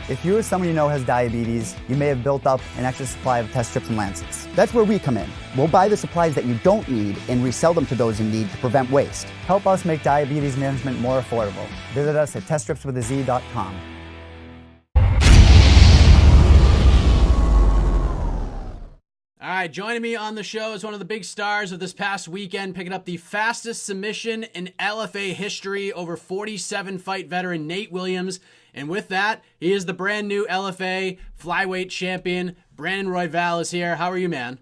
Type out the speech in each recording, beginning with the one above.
If you or someone you know has diabetes, you may have built up an extra supply of test strips and lancets. That's where we come in. We'll buy the supplies that you don't need and resell them to those in need to prevent waste. Help us make diabetes management more affordable. Visit us at teststripswithaz.com. All right, joining me on the show is one of the big stars of this past weekend, picking up the fastest submission in LFA history, over 47-fight veteran Nate Williams. And with that, he is the brand new LFA flyweight champion. Brandon Royval is here. How are you, man?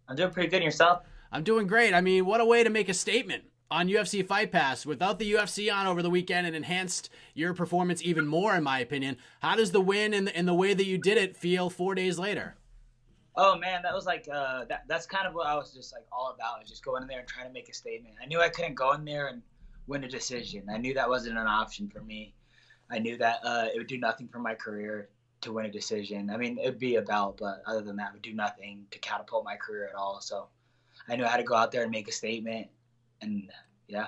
I'm doing pretty good. Yourself? I'm doing great. I mean, what a way to make a statement on UFC Fight Pass. Without the UFC on over the weekend, it enhanced your performance even more, in my opinion. How does the win and the way that you did it feel 4 days later? Oh man, that was like that's kind of what I was just like all about, is just going in there and trying to make a statement. I knew I couldn't go in there and win a decision. I knew that wasn't an option for me. I knew that it would do nothing for my career to win a decision. I mean, it'd be a belt, but other than that, it would do nothing to catapult my career at all. So I knew I had to go out there and make a statement, and yeah.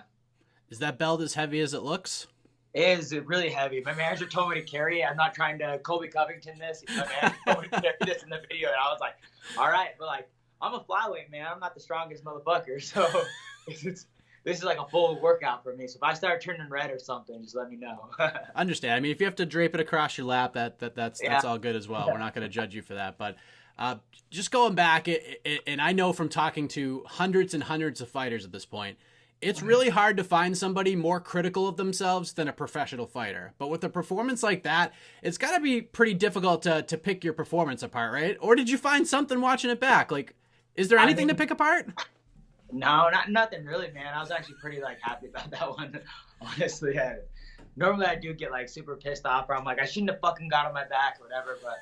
Is that belt as heavy as it looks? It is really heavy. My manager told me to carry it. I'm not trying to Colby Covington this. My manager told me to carry this in the video, and I was like, all right. But, like, I'm a flyweight, man. I'm not the strongest motherfucker. So this is like a full workout for me. So if I start turning red or something, just let me know. Understand. I mean, if you have to drape it across your lap, that's all good as well. We're not going to judge you for that. But just going back, and I know from talking to hundreds and hundreds of fighters at this point, it's really hard to find somebody more critical of themselves than a professional fighter. But with a performance like that, it's got to be pretty difficult to pick your performance apart, right? Or did you find something watching it back? Like, is there anything to pick apart? No, nothing really, man. I was actually pretty like happy about that one. Honestly, normally I do get like super pissed off, or I'm like, I shouldn't have fucking got on my back or whatever. But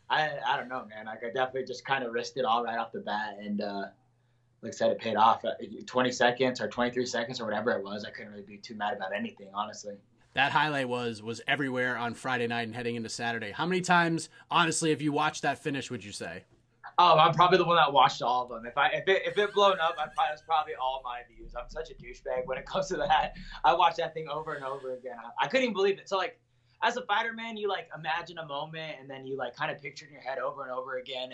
I don't know, man. Like, I definitely just kind of risked it all right off the bat, and like I said, it paid off. 20 seconds or 23 seconds or whatever it was, I couldn't really be too mad about anything, honestly. That highlight was everywhere on Friday night and heading into Saturday. How many times, honestly, if you watched that finish, would you say? Oh, I'm probably the one that watched all of them. If it blown up, it's probably all my views. I'm such a douchebag when it comes to that. I watched that thing over and over again. I couldn't even believe it. So, like, as a fighter, man, you like imagine a moment and then you like kind of picture in your head over and over again,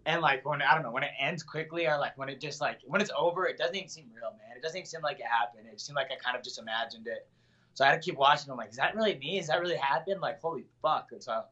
and like when it ends quickly, or like when it's over, it doesn't even seem real, man. It doesn't even seem like it happened. It seemed like I kind of just imagined it. So I had to keep watching. I'm like, is that really me? Is that really happened? Like, holy fuck. And so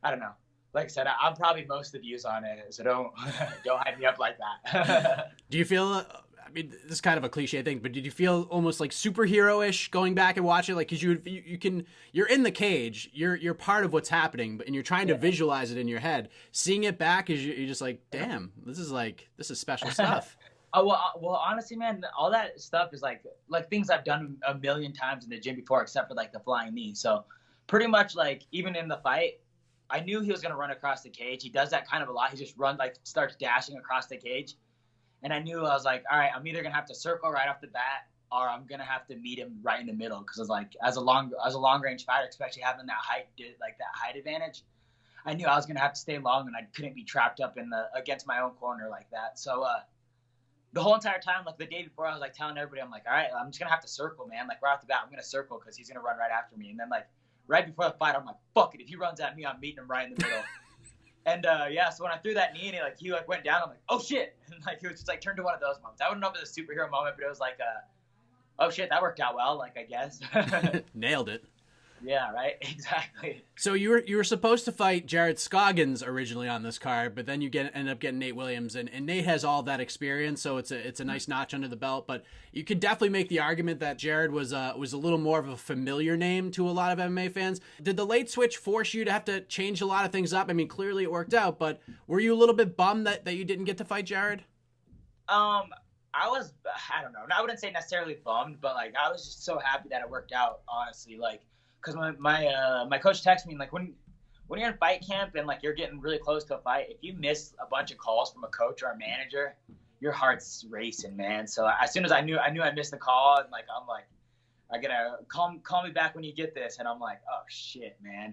I don't know. Like I said, I'm probably most of the views on it, so don't hype me up like that. Do you feel? I mean, this is kind of a cliche thing, but did you feel almost like superhero-ish going back and watching? Like, because you're in the cage, you're part of what's happening, and you're trying to visualize it in your head. Seeing it back, you're just like, damn, this is special stuff. Well, honestly, man, all that stuff is like things I've done a million times in the gym before, except for like the flying knee. So pretty much like even in the fight, I knew he was gonna run across the cage. He does that kind of a lot. He just starts dashing across the cage. And I knew, I was like, all right, I'm either gonna have to circle right off the bat, or I'm gonna have to meet him right in the middle. Because I was like, as a long range fighter, especially having that height advantage, I knew I was gonna have to stay long, and I couldn't be trapped up against my own corner like that. So the whole entire time, like the day before, I was like telling everybody, I'm like, all right, I'm just gonna have to circle, man. Like right off the bat, I'm gonna circle because he's gonna run right after me. And then like right before the fight, I'm like, fuck it, if he runs at me, I'm meeting him right in the middle. And so when I threw that knee and he went down, I'm like, oh shit, and like it was just like turned to one of those moments. I wouldn't know if it was a superhero moment, but it was like, oh shit, that worked out well, like I guess. Nailed it. Yeah, right, exactly. So you were supposed to fight Jared Scoggins originally on this card, but then you end up getting Nate Williams, and Nate has all that experience, so it's a nice notch under the belt. But you could definitely make the argument that Jared was a little more of a familiar name to a lot of MMA fans. Did the late switch force you to have to change a lot of things up? I mean, clearly it worked out, but were you a little bit bummed that you didn't get to fight Jared? I don't know. I wouldn't say necessarily bummed, but like I was just so happy that it worked out, honestly. Like, because my coach texted me, like, when you're in fight camp and like you're getting really close to a fight, if you miss a bunch of calls from a coach or a manager, your heart's racing, man. So as soon as I knew I missed the call, and like I'm like, I gotta call me back when you get this, and I'm like, oh shit, man.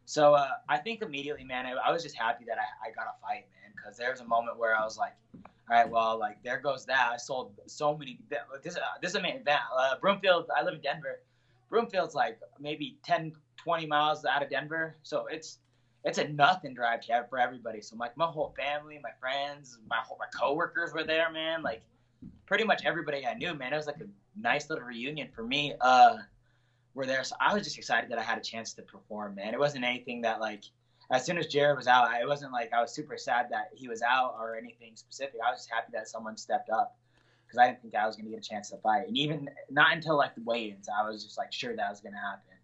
So I think immediately, man, I was just happy that I got a fight, man, because there was a moment where I was like, all right, well, like there goes that. I sold so many. This is a man. Broomfield. I live in Denver. Broomfield's like maybe 10, 20 miles out of Denver. So it's a nothing drive for everybody. So like my whole family, my friends, my coworkers were there, man. Like pretty much everybody I knew, man. It was like a nice little reunion for me. Were there. So I was just excited that I had a chance to perform, man. It wasn't anything that like, as soon as Jared was out, it wasn't like I was super sad that he was out or anything specific. I was just happy that someone stepped up because I didn't think I was going to get a chance to fight. And even not until like the weigh-ins, I was just like sure that was going to happen.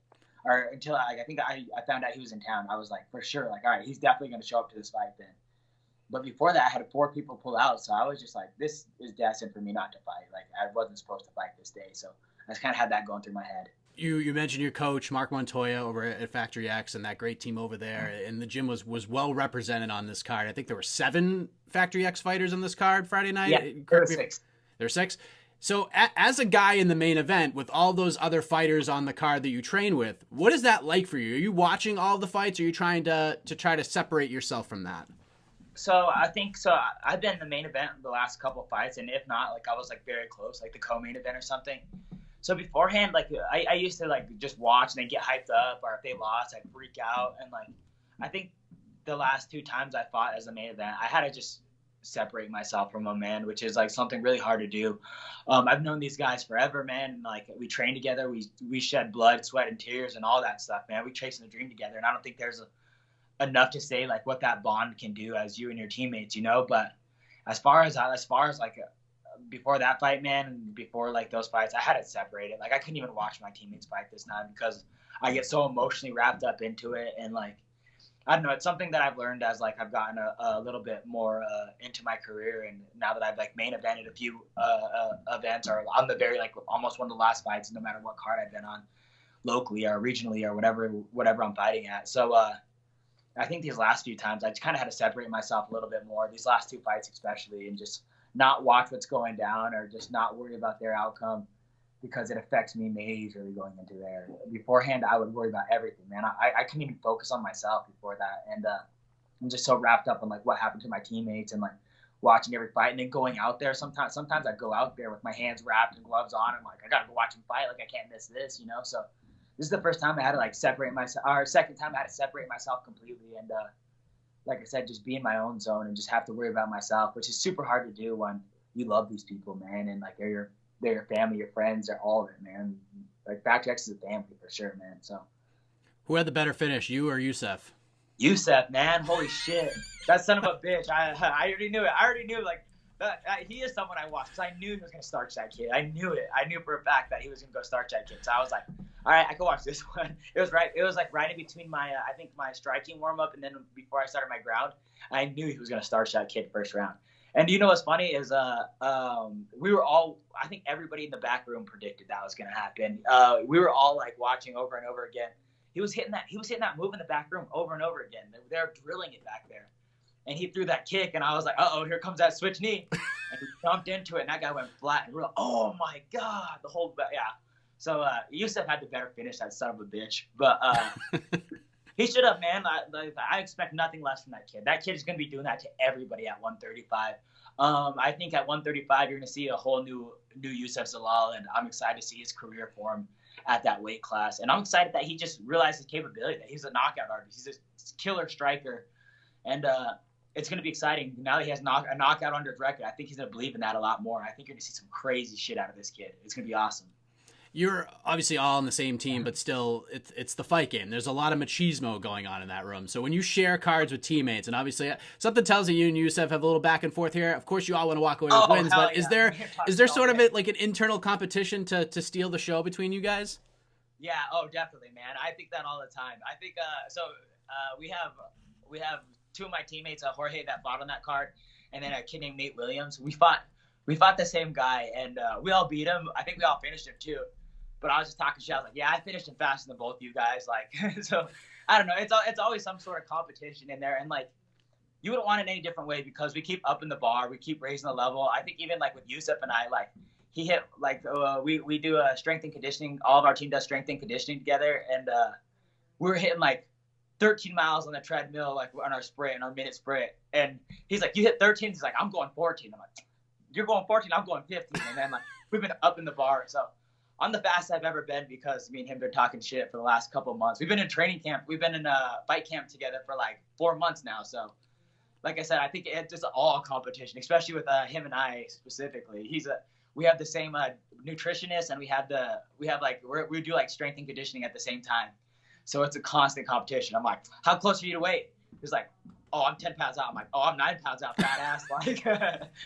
Or until like, I think I found out he was in town. I was like, for sure, like, all right, he's definitely going to show up to this fight then. But before that, I had 4 people pull out. So I was just like, this is destined for me not to fight. Like I wasn't supposed to fight this day. So I just kind of had that going through my head. You mentioned your coach, Mark Montoya, over at Factory X, and that great team over there. And the gym was well represented on this card. I think there were 7 Factory X fighters on this card Friday night. Yeah, there were 6. There were 6. So as a guy in the main event with all those other fighters on the card that you train with, what is that like for you? Are you watching all the fights? Or are you trying to try to separate yourself from that? So I think so. I've been in the main event the last couple of fights, and if not, like I was like very close, like the co-main event or something. So beforehand, like I used to like just watch and then get hyped up, or if they lost, I'd freak out. And like I think the last 2 times I fought as a main event, I had to just separate myself from them, man, which is like something really hard to do. I've known these guys forever, man. And like we train together, we shed blood, sweat, and tears, and all that stuff, man. We chasing the dream together, and I don't think there's enough to say like what that bond can do as you and your teammates, you know. But as far as like before that fight, man, and before like those fights, I had it separated. Like I couldn't even watch my teammates fight this time because I get so emotionally wrapped up into it. And like I don't know, it's something that I've learned as like I've gotten a little bit more into my career, and now that I've like main evented a few events or on the very like almost one of the last fights, no matter what card I've been on, locally or regionally or whatever I'm fighting at. So I think these last few times I just kind of had to separate myself a little bit more. These last 2 fights especially, and just not watch what's going down or just not worry about their outcome because it affects me majorly going into there. Beforehand, I would worry about everything, man. I couldn't even focus on myself before that. And I'm just so wrapped up on like what happened to my teammates and like watching every fight and then going out there. Sometimes I'd go out there with my hands wrapped and gloves on. And like, I got to go watch him fight. Like I can't miss this, you know? So this is the first time I had to like separate myself, or second time I had to separate myself completely. And like I said, just be in my own zone and just have to worry about myself, which is super hard to do when you love these people, man. And like they're your family, your friends, they're all of it, man. Like Factory X is a family for sure, man. So who had the better finish, you or Youssef? Youssef, man. Holy shit. That son of a bitch. I already knew it. I already knew like he is someone I watched because I knew he was going to starch that kid. I knew it. I knew for a fact that he was going to go starch that kid. So I was like, all right, I can watch this one. It was like right in between my, I think my striking warm up and then before I started my ground, I knew he was going to starch that kid first round. And you know what's funny is we were all, I think everybody in the back room predicted that was going to happen. We were all like watching over and over again. He was hitting that move in the back room over and over again. They're drilling it back there. And he threw that kick, and I was like, uh-oh, here comes that switch knee. And he jumped into it, and that guy went flat. And we're like, oh, my God. Yeah. So Youssef had the better finish, that son of a bitch. But he should have, man. I expect nothing less from that kid. That kid is going to be doing that to everybody at 135. I think at 135, you're going to see a whole new Youssef Zalal, and I'm excited to see his career form at that weight class. And I'm excited that he just realized his capability, that he's a knockout artist. He's a killer striker. And it's going to be exciting. Now that he has a knockout under his record, I think he's going to believe in that a lot more. I think you're going to see some crazy shit out of this kid. It's going to be awesome. You're obviously all on the same team, but still, it's the fight game. There's a lot of machismo going on in that room. So when you share cards with teammates, and obviously something tells you and Youssef have a little back and forth here. Of course, you all want to walk away with wins, but yeah. is there sort of like an internal competition to steal the show between you guys? Yeah, definitely, man. I think that all the time. I think we have 2 of my teammates, Jorge, that fought on that card, and then a kid named Nate Williams. We fought the same guy, and we all beat him. I think we all finished him too. But I was just talking shit. I was like, yeah, I finished him faster than both you guys. Like, so I don't know. It's always some sort of competition in there, and like you wouldn't want it any different way because we keep upping the bar, we keep raising the level. I think even like with Youssef and I, like he hit like we do a strength and conditioning. All of our team does strength and conditioning together, and we were hitting like 13 miles on the treadmill, like on our sprint, and our minute sprint. And he's like, you hit 13? He's like, I'm going 14. I'm like, you're going 14, I'm going 15. And then like we've been up in the bar. So I'm the fastest I've ever been because me and him been talking shit for the last couple of months. We've been in training camp. We've been in a fight camp together for like 4 months now. So, like I said, I think it's just all competition, especially with him and I specifically. We have the same nutritionist, and we do like strength and conditioning at the same time. So it's a constant competition. I'm like, how close are you to weight? He's like, oh, I'm 10 pounds out. I'm like, oh, I'm 9 pounds out, fat ass. Like,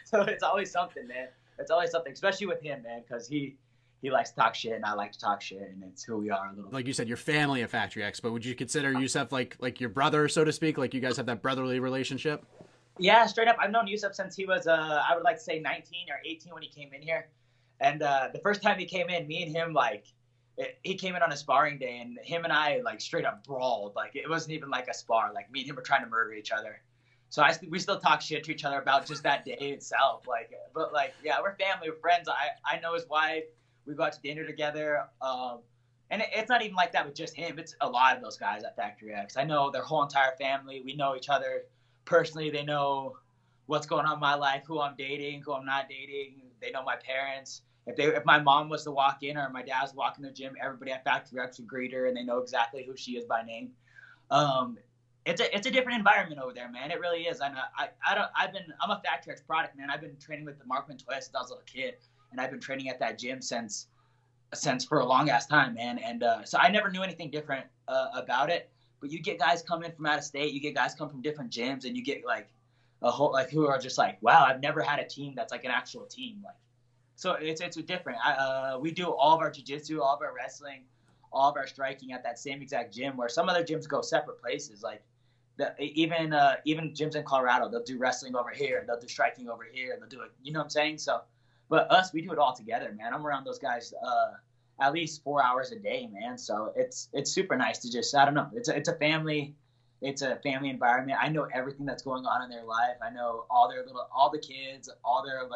so it's always something, man. It's always something, especially with him, man, because he likes to talk shit, and I like to talk shit, and it's who we are a little bit. Like you said, your family at Factory X, but would you consider Youssef like your brother, so to speak? Like you guys have that brotherly relationship? Yeah, straight up. I've known Youssef since he was, I would like to say 19 or 18 when he came in here. And the first time he came in, me and him, he came in on a sparring day, and him and I, like, straight up brawled. Like, it wasn't even like a spar. Like, me and him were trying to murder each other. So we still talk shit to each other about just that day itself. But yeah, we're family, we're friends. I know his wife. We go out to dinner together. And it's not even like that with just him. It's a lot of those guys at Factory X. I know their whole entire family. We know each other personally. They know what's going on in my life, who I'm dating, who I'm not dating. They know my parents. If my mom was to walk in or my dad was walking to the gym, everybody at Factory X would greet her, and they know exactly who she is by name. It's a different environment over there, man. It really is. I'm a Factory X product, man. I've been training with the Markman Toys since I was a little kid, and I've been training at that gym since for a long ass time, man. And so I never knew anything different about it. But you get guys come in from out of state, you get guys come from different gyms, and you get like a whole who are just like, wow, I've never had a team that's like an actual team. Like, so it's different. We do all of our jiu-jitsu, all of our wrestling, all of our striking at that same exact gym, where some other gyms go separate places. Like even gyms in Colorado, they'll do wrestling over here, they'll do striking over here, they'll do it. You know what I'm saying? So, but us, we do it all together, man. I'm around those guys at least 4 hours a day, man. So it's super nice to just, I don't know. It's a family. It's a family environment. I know everything that's going on in their life. I know all the kids, all their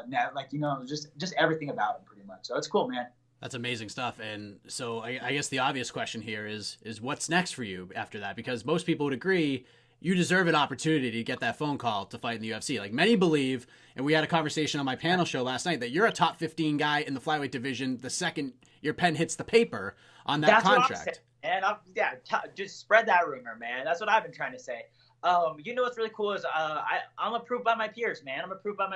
just everything about them pretty much. So it's cool, man. That's amazing stuff. And so I guess the obvious question here is what's next for you after that? Because most people would agree you deserve an opportunity to get that phone call to fight in the UFC. Like many believe, and we had a conversation on my panel show last night, that you're a top 15 guy in the flyweight division the second your pen hits the paper on that contract. And just spread that rumor, man. That's what I've been trying to say. You know what's really cool is I'm approved by my peers, man. I'm approved by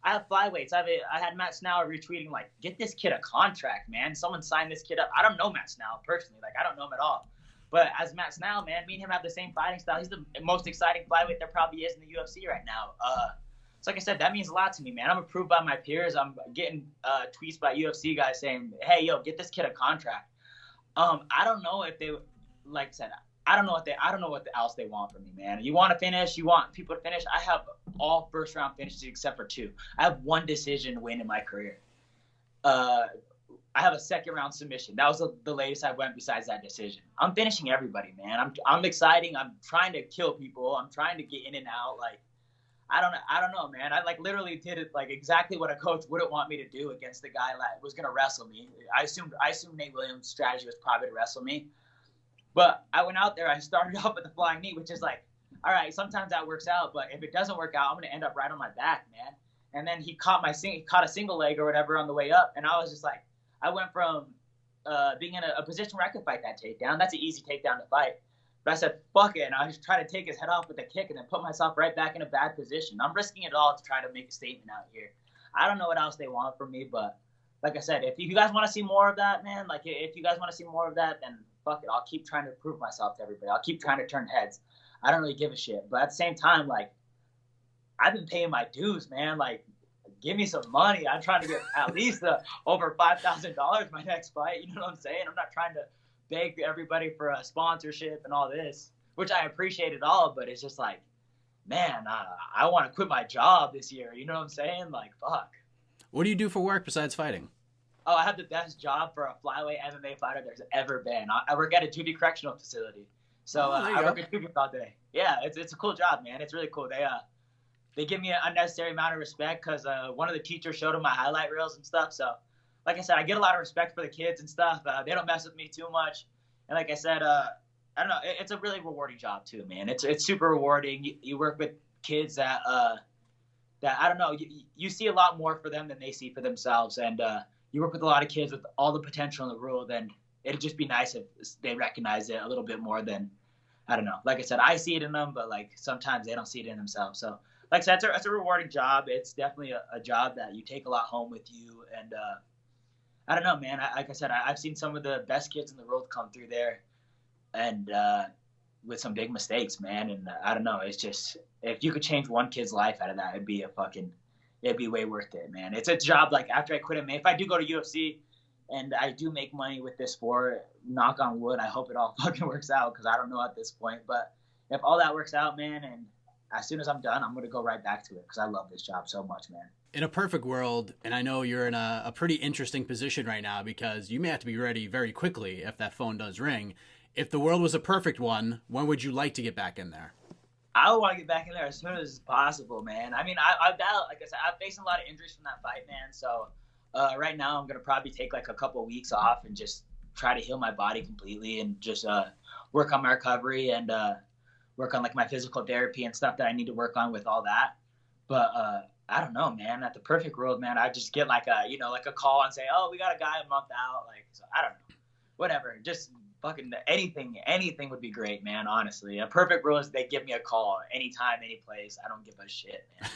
I have flyweights. I had Matt Snell retweeting like, get this kid a contract, man. Someone sign this kid up. I don't know Matt Snell personally. Like, I don't know him at all. But as Matt Snell, man, me and him have the same fighting style. He's the most exciting flyweight there probably is in the UFC right now. So like I said, that means a lot to me, man. I'm approved by my peers. I'm getting tweets by UFC guys saying, hey, yo, get this kid a contract. I don't know if they, like I said, I don't know what else they want from me, man. You want to finish? You want people to finish? I have all first round finishes except for 2. I have 1 decision win in my career. I have a second round submission. That was the latest I went besides that decision. I'm finishing everybody, man. I'm exciting. I'm trying to kill people. I'm trying to get in and out. Like, I don't know, man. I literally did it exactly what a coach wouldn't want me to do against the guy that was gonna wrestle me. I assumed Nate Williams' strategy was probably to wrestle me, but I went out there. I started off with the flying knee, which is like, all right, sometimes that works out, but if it doesn't work out, I'm gonna end up right on my back, man. And then he caught a single leg or whatever on the way up, and I was just like, I went from being in a position where I could fight that takedown. That's an easy takedown to fight. But I said, fuck it, and I just tried to take his head off with a kick and then put myself right back in a bad position. I'm risking it all to try to make a statement out here. I don't know what else they want from me, but like I said, if you guys want to see more of that, man, if you guys want to see more of that, then fuck it. I'll keep trying to prove myself to everybody. I'll keep trying to turn heads. I don't really give a shit. But at the same time, I've been paying my dues, man. Give me some money. I'm trying to get at least over $5,000 my next fight. You know what I'm saying? I'm not trying to beg everybody for a sponsorship and all this, which I appreciate it all, but it's just like, man, I want to quit my job this year. You know what I'm saying? Like, fuck. What do you do for work besides fighting? Oh, I have the best job for a flyweight MMA fighter there's ever been. I work at a juvie correctional facility. So I work at juvie all day. Yeah, it's a cool job, man. It's really cool. They give me an unnecessary amount of respect because one of the teachers showed them my highlight reels and stuff. So, like I said, I get a lot of respect for the kids and stuff. They don't mess with me too much. And like I said, I don't know. It's a really rewarding job too, man. It's super rewarding. You work with kids that I don't know. You see a lot more for them than they see for themselves, and you work with a lot of kids with all the potential in the world, and it'd just be nice if they recognize it a little bit more than, I don't know. Like I said, I see it in them, but like sometimes they don't see it in themselves. So like I said, it's a rewarding job. It's definitely a job that you take a lot home with you. And I don't know, man. Like I said, I've seen some of the best kids in the world come through there, and with some big mistakes, man. And I don't know. It's just, if you could change one kid's life out of that, it'd be way worth it, man. It's a job. Like after I quit it, man, if I do go to UFC and I do make money with this sport, knock on wood, I hope it all fucking works out, because I don't know at this point. But if all that works out, man, and as soon as I'm done, I'm going to go right back to it, because I love this job so much, man. In a perfect world, and I know you're in a pretty interesting position right now, because you may have to be ready very quickly if that phone does ring. If the world was a perfect one, when would you like to get back in there? I would want to get back in there as soon as possible, man. I mean, I've battled, like I said, I've faced a lot of injuries from that fight, man. So right now I'm going to probably take like a couple of weeks off and just try to heal my body completely, and just work on my recovery, and work on like my physical therapy and stuff that I need to work on with all that. But I don't know, man. At the perfect world, man, I just get like a call and say, oh, we got a guy a month out. Like, so I don't know, whatever. Just fucking anything would be great, man. Honestly, a perfect world is they give me a call anytime, any place. I don't give a shit, man.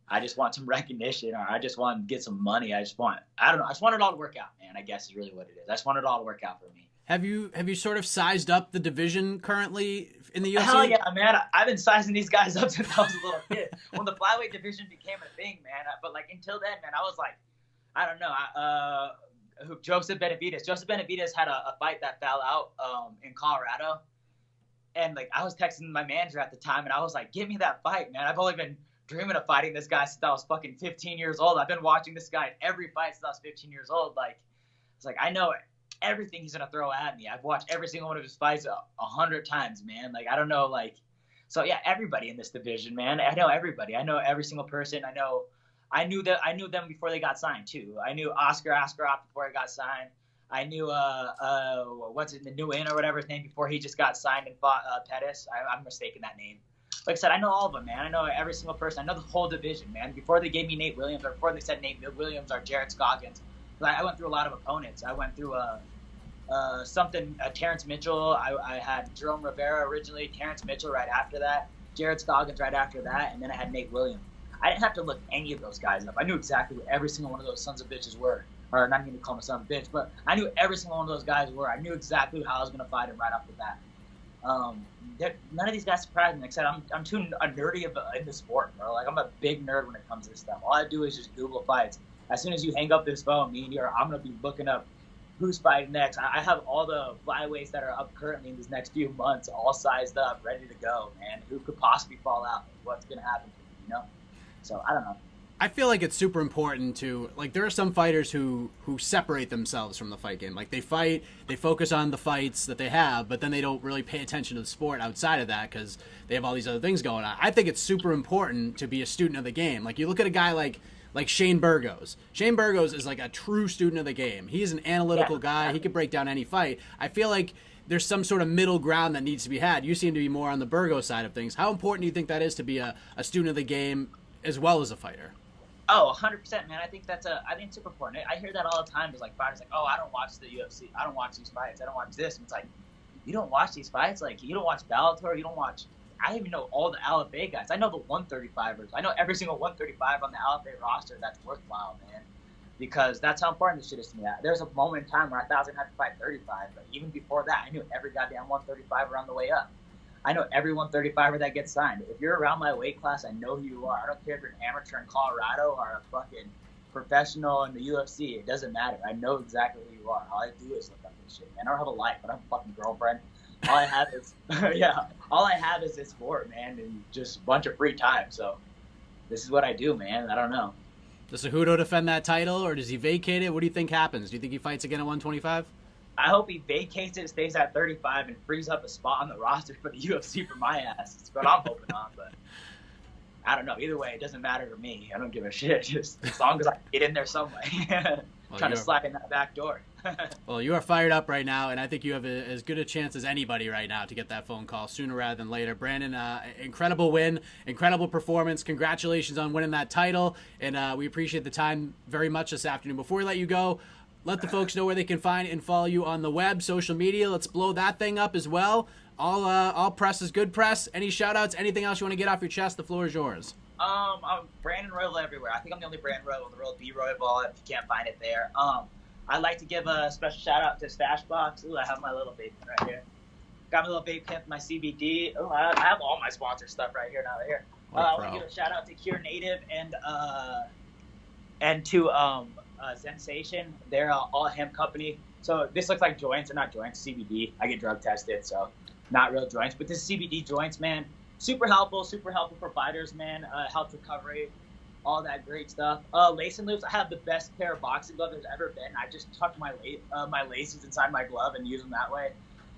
I just want some recognition, or I just want to get some money. I just want it all to work out, man. I guess is really what it is. I just want it all to work out for me. Have you sort of sized up the division currently in the UFC? Hell yeah, man. I've been sizing these guys up since I was a little kid. When the flyweight division became a thing, man. But like until then, man, I was like, I don't know. Joseph Benavidez had a fight that fell out in Colorado. And like I was texting my manager at the time, and I was like, give me that fight, man. I've only been dreaming of fighting this guy since I was fucking 15 years old. I've been watching this guy in every fight since I was 15 years old. Like, it's like, I know everything he's going to throw at me. I've watched every single one of his fights 100 times, man. Like, I don't know, like, so yeah, everybody in this division, man. I know everybody. I know every single person. I knew them before they got signed too. I knew Oscar Askarov before he got signed. I knew what's it, the new in or whatever his name, before he just got signed and fought Pettis. I'm mistaken that name. Like I said, I know all of them, man. I know every single person. I know the whole division, man. Before they gave me Nate Williams, or before they said Nate Williams or Jared Scoggins, I went through a lot of opponents. I went through Terrence Mitchell. I had Jerome Rivera originally, Terrence Mitchell right after that, Jared Scoggins right after that, and then I had Nate Williams. I didn't have to look any of those guys up. I knew exactly what every single one of those sons of bitches were. Or not even to call them a son of a bitch, but I knew every single one of those guys were. I knew exactly how I was going to fight him right off the bat. None of these guys surprised me. Like I said, I'm too nerdy in the sport, bro. Like, I'm a big nerd when it comes to this stuff. All I do is just Google fights. As soon as you hang up this phone, I'm going to be looking up who's fighting next. I have all the flyweights that are up currently in these next few months all sized up, ready to go, man. Who could possibly fall out? What's going to happen to me, So, I don't know. I feel like it's super important to, like, there are some fighters who separate themselves from the fight game. Like, they fight, they focus on the fights that they have, but then they don't really pay attention to the sport outside of that because they have all these other things going on. I think it's super important to be a student of the game. Like, you look at a guy like Shane Burgos. Shane Burgos is like a true student of the game. He's an analytical guy. He could break down any fight. I feel like there's some sort of middle ground that needs to be had. You seem to be more on the Burgos side of things. How important do you think that is to be a student of the game as well as a fighter? Oh, 100%, man. I think it's super important. I hear that all the time. There's like fighters like, oh, I don't watch the UFC. I don't watch these fights. I don't watch this. And it's like, you don't watch these fights? Like, you don't watch Bellator. You don't watch. I even know all the LFA guys. I know the 135ers. I know every single 135 on the LFA roster that's worthwhile, man. Because that's how important this shit is to me. There's a moment in time where I thought I was going to have to fight 35. But even before that, I knew every goddamn 135er on the way up. I know every 135er that gets signed. If you're around my weight class, I know who you are. I don't care if you're an amateur in Colorado or a fucking professional in the UFC. It doesn't matter. I know exactly who you are. All I do is look up this shit, man. I don't have a life. I don't have a fucking girlfriend. All I have is, all I have is this sport, man, and just a bunch of free time. So this is what I do, man. I don't know. Does Cejudo defend that title, or does he vacate it? What do you think happens? Do you think he fights again at 125? I hope he vacates it, stays at 35, and frees up a spot on the roster for the UFC for my ass. That's what I'm hoping on, but I don't know. Either way, it doesn't matter to me. I don't give a shit. Just as long as I get in there some way. trying to slide in that back door. Well, you are fired up right now, and I think you have as good a chance as anybody right now to get that phone call sooner rather than later. Brandon, incredible win, incredible performance. Congratulations on winning that title, and we appreciate the time very much this afternoon. Before we let you go, let the folks know where they can find and follow you on the web, social media. Let's blow that thing up as well. All press is good press. Any shout-outs, anything else you want to get off your chest? The floor is yours. I'm Brandon Royval everywhere. I think I'm the only Brandon Royval on the world. Be Royval if you can't find it there. I'd like to give a special shout out to Stashbox. Ooh, I have my little vape pen right here. Got my little vape pen, my CBD. Oh, I have all my sponsor stuff right here now. Right here. I want to give a shout out to Cure Native and to Sensation. They're all hemp company. So this looks like joints. They're not joints. CBD. I get drug tested, so not real joints. But this is CBD joints, man. Super helpful for fighters, man. Helps recovery. All that great stuff. Lace and loops. I have the best pair of boxing gloves there's ever been. I just tuck my laces inside my glove and use them that way.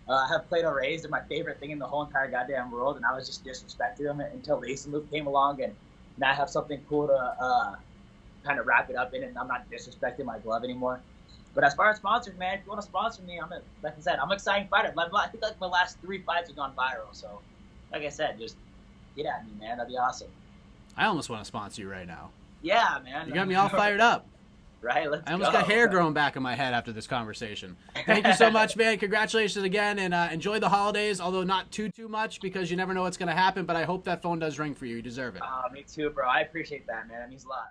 I have Play-Doh Rays. They're my favorite thing in the whole entire goddamn world, and I was just disrespecting them until Lace and Loop came along, and now I have something cool to kind of wrap it up in, and I'm not disrespecting my glove anymore. But as far as sponsors, man, if you want to sponsor me, like I said, I'm an exciting fighter. I think like my last 3 fights have gone viral, so like I said, just get at me, man. That'd be awesome. I almost want to sponsor you right now. Yeah, man. You got me all fired up. Right, I almost got hair growing back in my head after this conversation. Thank you so much, man. Congratulations again, and enjoy the holidays, although not too much because you never know what's going to happen, but I hope that phone does ring for you. You deserve it. Me too, bro. I appreciate that, man. That means a lot.